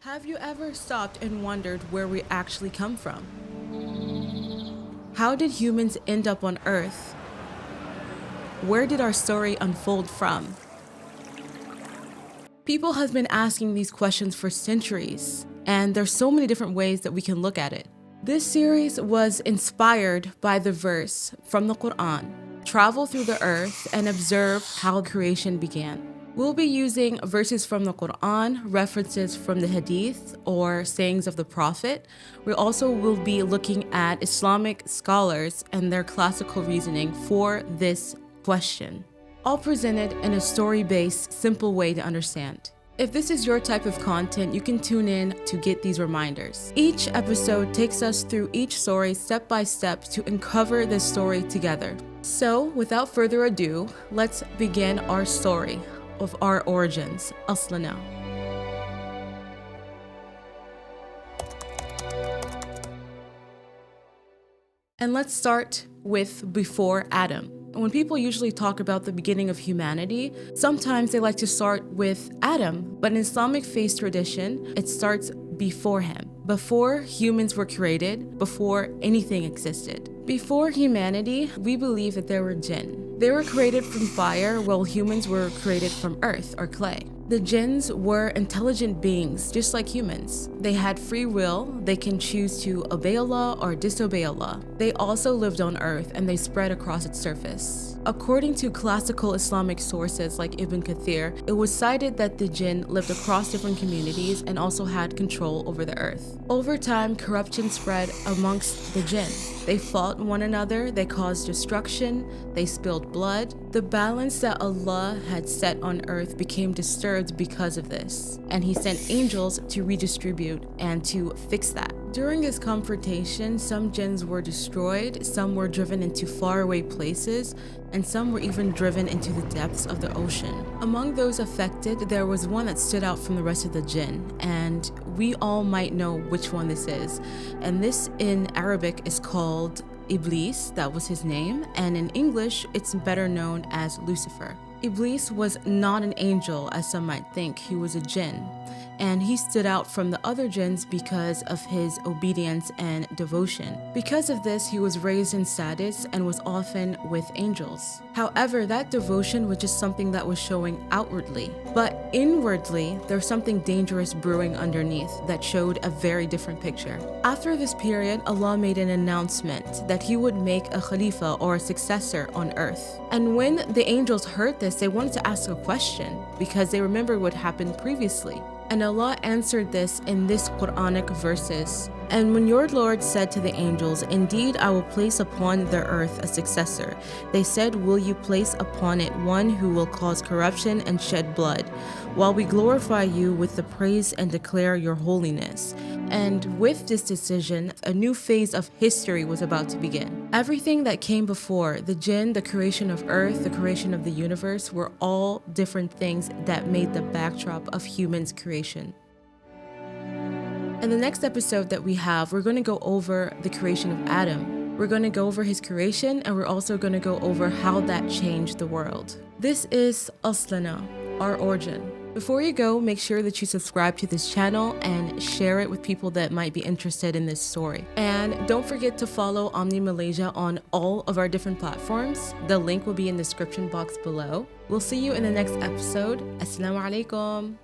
Have you ever stopped and wondered where we actually come from? How did humans end up on Earth? Where did our story unfold from? People have been asking these questions for centuries, and there's so many different ways that we can look at it. This series was inspired by the verse from the Quran, travel through the earth and observe how creation began. We'll be using verses from the Quran, references from the Hadith, or sayings of the Prophet. We also will be looking at Islamic scholars and their classical reasoning for this question, all presented in a story-based, simple way to understand. If this is your type of content, you can tune in to get these reminders. Each episode takes us through each story step by step to uncover this story together. So, without further ado, let's begin our story of our origins, أصلنا. And let's start with before Adam. When people usually talk about the beginning of humanity, sometimes they like to start with Adam, but in Islamic faith tradition, it starts before him, before humans were created, before anything existed. Before humanity, we believe that there were jinn. They were created from fire, while humans were created from earth or clay. The jinns were intelligent beings, just like humans. They had free will. They can choose to obey Allah or disobey Allah. They also lived on earth and they spread across its surface. According to classical Islamic sources like Ibn Kathir, it was cited that the jinn lived across different communities and also had control over the earth. Over time, corruption spread amongst the jinn. They fought one another, they caused destruction, they spilled blood. The balance that Allah had set on earth became disturbed because of this, and He sent angels to redistribute and to fix that. During this confrontation, some jinns were destroyed, some were driven into faraway places, and some were even driven into the depths of the ocean. Among those affected, there was one that stood out from the rest of the jinn, and we all might know which one this is. And this in Arabic is called Iblis, that was his name, and in English, it's better known as Lucifer. Iblis was not an angel, as some might think. He was a jinn, and he stood out from the other jinns because of his obedience and devotion. Because of this, he was raised in status and was often with angels. However, that devotion was just something that was showing outwardly, but inwardly, there's something dangerous brewing underneath that showed a very different picture. After this period, Allah made an announcement that He would make a Khalifa or a successor on earth. And when the angels heard this, they wanted to ask a question because they remembered what happened previously. And Allah answered this in this Quranic verses. And when your Lord said to the angels, "Indeed, I will place upon the earth a successor," they said, "Will you place upon it one who will cause corruption and shed blood, while we glorify you with the praise and declare your holiness?" And with this decision, a new phase of history was about to begin. Everything that came before, the jinn, the creation of earth, the creation of the universe, were all different things that made the backdrop of humans' creation. In the next episode that we have, we're going to go over the creation of Adam. We're going to go over his creation, and we're also going to go over how that changed the world. This is أصلنا, our origin. Before you go, make sure that you subscribe to this channel and share it with people that might be interested in this story. And don't forget to follow Omni Malaysia on all of our different platforms. The link will be in the description box below. We'll see you in the next episode. Assalamu alaikum.